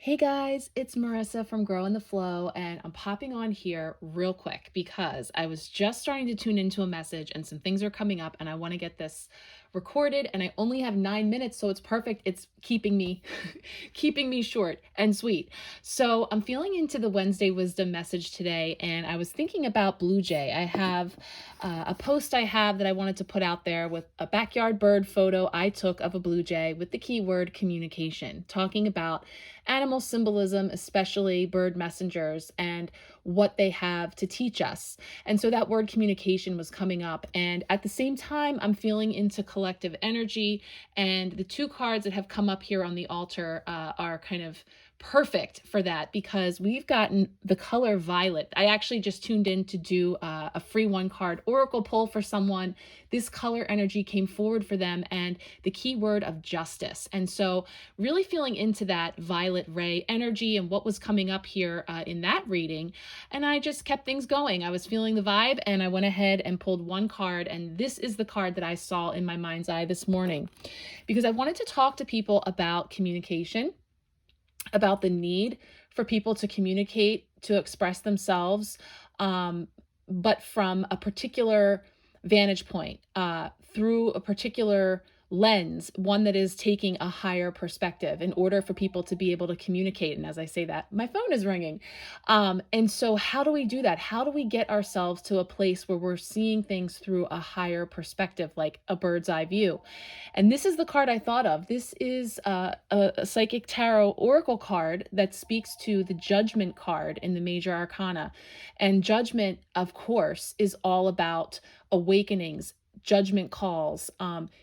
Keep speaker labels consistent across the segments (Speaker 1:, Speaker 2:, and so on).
Speaker 1: Hey guys, it's Marissa from Grow in the Flow, and I'm popping on here real quick because I was just starting to tune into a message and some things are coming up, and I want to get this recorded. And I only have 9 minutes, so it's perfect. It's keeping me keeping me short and sweet. So I'm feeling into the Wednesday wisdom message today, and I was thinking about Blue Jay. I have a post I have that I wanted to put out there with a backyard bird photo I took of a blue jay with the keyword communication, talking about animal symbolism, especially bird messengers, and what they have to teach us. And so that word communication was coming up. And at the same time, I'm feeling into collective energy. And the two cards that have come up here on the altar are kind of perfect for that because we've gotten the color violet. I actually just tuned in to do a free one card oracle pull for someone. This color energy came forward for them and the keyword of justice. And so really feeling into that violet ray energy and what was coming up here in that reading. And I just kept things going. I was feeling the vibe and I went ahead and pulled one card. And this is the card that I saw in my mind's eye this morning because I wanted to talk to people about communication, about the need for people to communicate, to express themselves, but from a particular vantage point, through a particular lens, one that is taking a higher perspective in order for people to be able to communicate. And as I say that, my phone is ringing. And so how do we do that? How do we get ourselves to a place where we're seeing things through a higher perspective, like a bird's eye view? And this is the card I thought of. This is a Psychic Tarot Oracle card that speaks to the Judgment card in the Major Arcana. And Judgment, of course, is all about awakenings, judgment calls,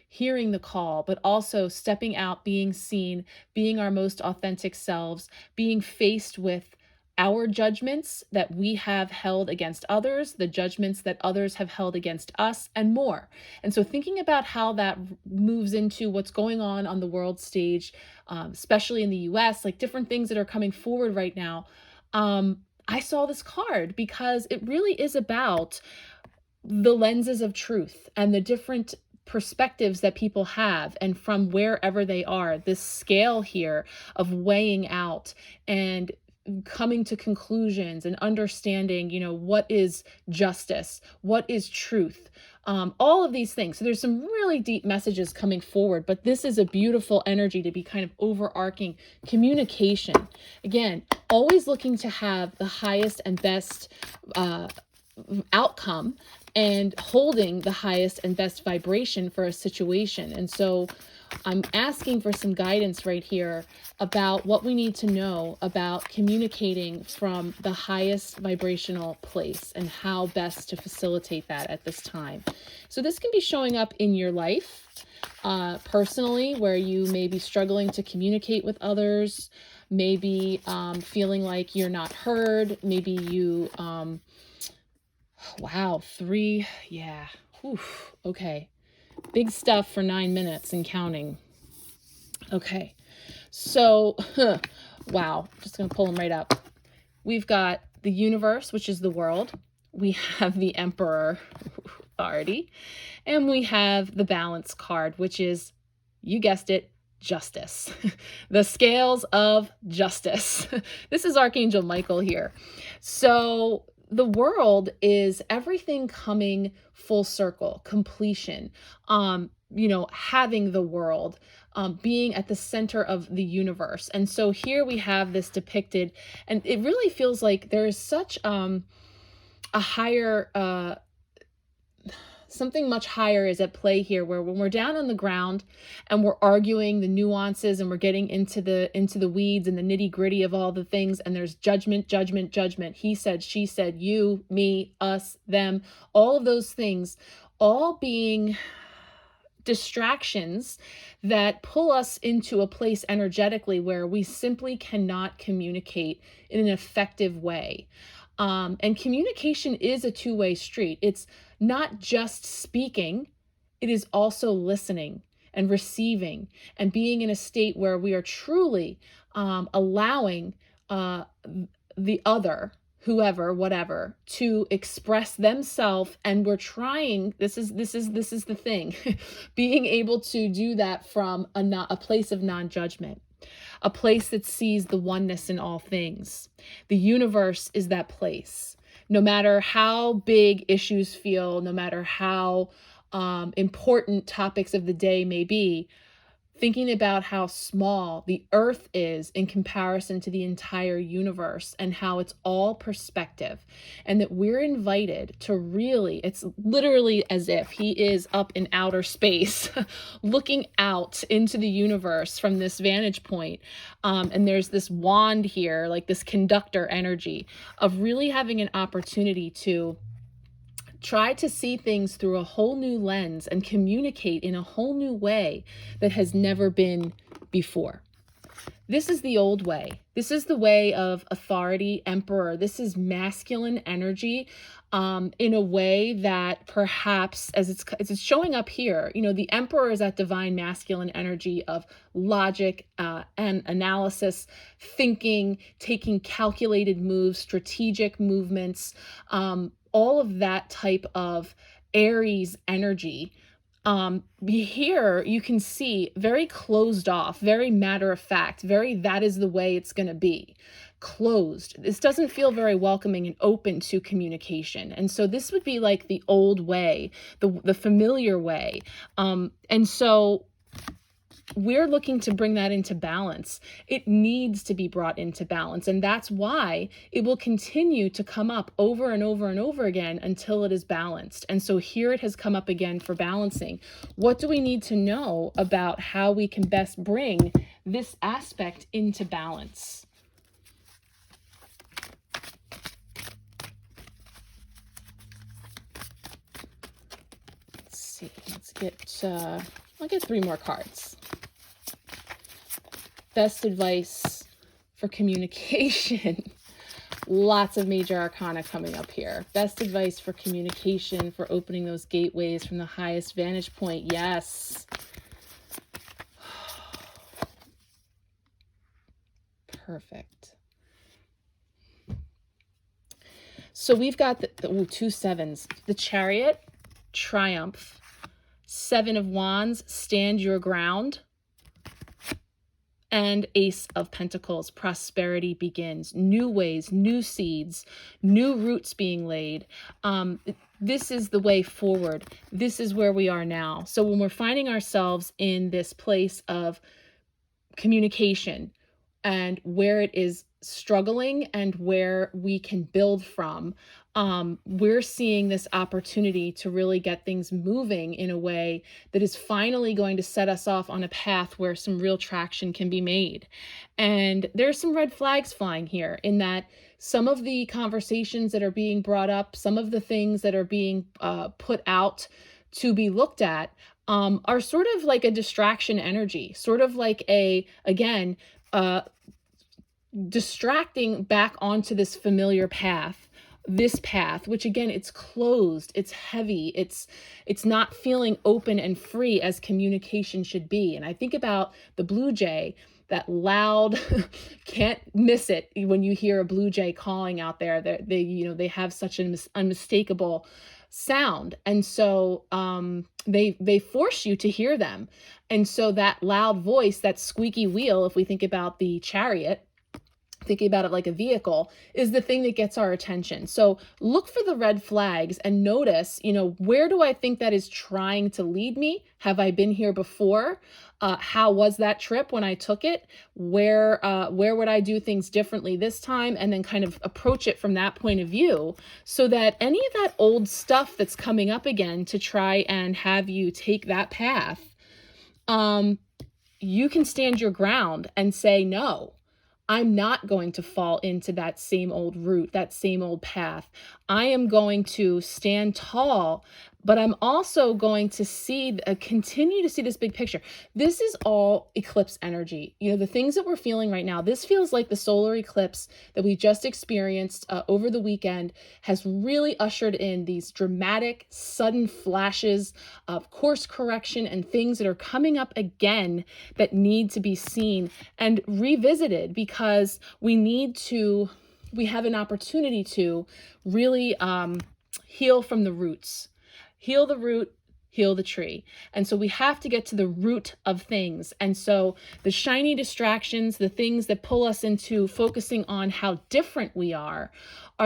Speaker 1: hearing the call, but also stepping out, being seen, being our most authentic selves, being faced with our judgments that we have held against others, the judgments that others have held against us, and more. And so thinking about how that moves into what's going on the world stage, especially in the US, like different things that are coming forward right now, I saw this card because it really is about the lenses of truth and the different perspectives that people have, and from wherever they are, this scale here of weighing out and coming to conclusions and understanding, what is justice, what is truth, all of these things. So there's some really deep messages coming forward, but this is a beautiful energy to be kind of overarching communication. Again, always looking to have the highest and best outcome and holding the highest and best vibration for a situation. And so I'm asking for some guidance right here about what we need to know about communicating from the highest vibrational place and how best to facilitate that at this time. So this can be showing up in your life, personally, where you may be struggling to communicate with others, maybe feeling like you're not heard, maybe you wow, three. Yeah. Whew, okay. Big stuff for 9 minutes and counting. Okay. So, wow. Just going to pull them right up. We've got the universe, which is the world. We have the emperor already. And we have the balance card, which is, you guessed it, justice. The scales of justice. This is Archangel Michael here. So the world is everything coming full circle, completion, having the world, being at the center of the universe. And so here we have this depicted, and it really feels like there is such a higher, something much higher is at play here, where when we're down on the ground and we're arguing the nuances and we're getting into the weeds and the nitty-gritty of all the things, and there's judgment, he said, she said, you, me, us, them, all of those things, all being distractions that pull us into a place energetically where we simply cannot communicate in an effective way. And communication is a two-way street. It's not just speaking, it is also listening and receiving and being in a state where we are truly allowing the other, whoever, whatever, to express themselves. And we're trying, this is the thing, being able to do that from a place of non-judgment. a place that sees the oneness in all things. The universe is that place. No matter how big issues feel, no matter how important topics of the day may be, thinking about how small the earth is in comparison to the entire universe and how it's all perspective, and that we're invited to really, it's literally as if he is up in outer space looking out into the universe from this vantage point. And there's this wand here, like this conductor energy of really having an opportunity to try to see things through a whole new lens and communicate in a whole new way that has never been before. This is the old way. This is the way of authority, emperor. This is masculine energy in a way that perhaps, as it's showing up here, the emperor is that divine masculine energy of logic and analysis, thinking, taking calculated moves, strategic movements, all of that type of Aries energy. Here you can see very closed off, very matter of fact, very that is the way it's going to be. Closed. This doesn't feel very welcoming and open to communication. And so this would be like the old way, the familiar way. And so we're looking to bring that into balance. It needs to be brought into balance. And that's why it will continue to come up over and over and over again until it is balanced. And so here it has come up again for balancing. What do we need to know about how we can best bring this aspect into balance? Let's see. I'll get 3 more cards. Best advice for communication. Lots of major arcana coming up here. Best advice for communication, for opening those gateways from the highest vantage point. Yes. Perfect. So we've got the 2 sevens. The Chariot, Triumph. 7 of Wands, stand your ground. And Ace of Pentacles, prosperity begins. New ways, new seeds, new roots being laid. This is the way forward. This is where we are now. So when we're finding ourselves in this place of communication and where it is struggling and where we can build from, we're seeing this opportunity to really get things moving in a way that is finally going to set us off on a path where some real traction can be made. And there's some red flags flying here in that some of the conversations that are being brought up, some of the things that are being put out to be looked at are sort of like a distraction energy, sort of like distracting back onto this familiar path. This path, which again, it's closed, it's heavy, it's not feeling open and free as communication should be. And I think about the blue jay, that loud, can't miss it when you hear a blue jay calling out there. They have such an unmistakable sound, and so they force you to hear them. And so that loud voice, that squeaky wheel, if we think about the Chariot, thinking about it like a vehicle, is the thing that gets our attention. So look for the red flags and notice, where do I think that is trying to lead me? Have I been here before? How was that trip when I took it? Where would I do things differently this time? And then kind of approach it from that point of view, so that any of that old stuff that's coming up again to try and have you take that path, you can stand your ground and say, no, I'm not going to fall into that same old route, that same old path. I am going to stand tall, but I'm also going to continue to see this big picture. This is all eclipse energy. The things that we're feeling right now, this feels like the solar eclipse that we just experienced over the weekend has really ushered in these dramatic, sudden flashes of course correction and things that are coming up again that need to be seen and revisited, because we have an opportunity to really heal from the roots. Heal the root, heal the tree. And so we have to get to the root of things. And so the shiny distractions, the things that pull us into focusing on how different we are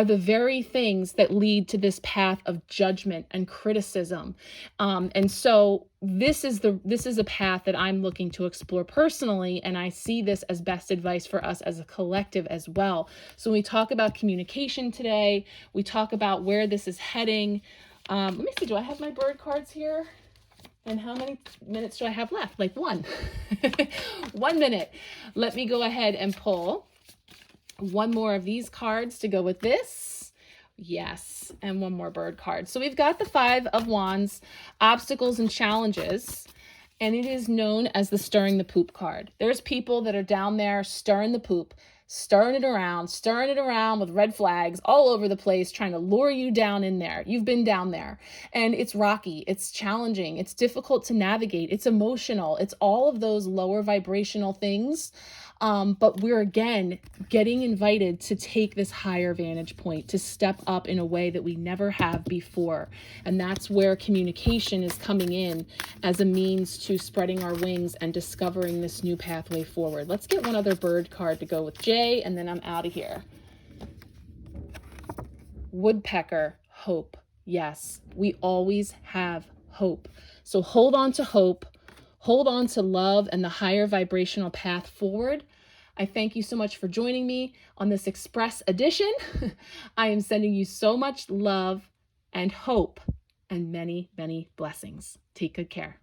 Speaker 1: the very things that lead to this path of judgment and criticism. And so this is a path that I'm looking to explore personally, and I see this as best advice for us as a collective as well. So when we talk about communication today, we talk about where this is heading. Let me see, do I have my bird cards here? And how many minutes do I have left? Like one. 1 minute. Let me go ahead and pull one more of these cards to go with this. Yes, and one more bird card. So we've got the 5 of Wands, obstacles and challenges, and it is known as the stirring the poop card. There's people that are down there stirring the poop, stirring it around with red flags all over the place, trying to lure you down in there. You've been down there, and it's rocky, it's challenging, it's difficult to navigate, it's emotional, it's all of those lower vibrational things. But we're again getting invited to take this higher vantage point, to step up in a way that we never have before. And that's where communication is coming in as a means to spreading our wings and discovering this new pathway forward. Let's get one other bird card to go with Jay, and then I'm out of here. Woodpecker, hope. Yes, we always have hope. So hold on to hope. Hold on to love and the higher vibrational path forward. I thank you so much for joining me on this express edition. I am sending you so much love and hope and many, many blessings. Take good care.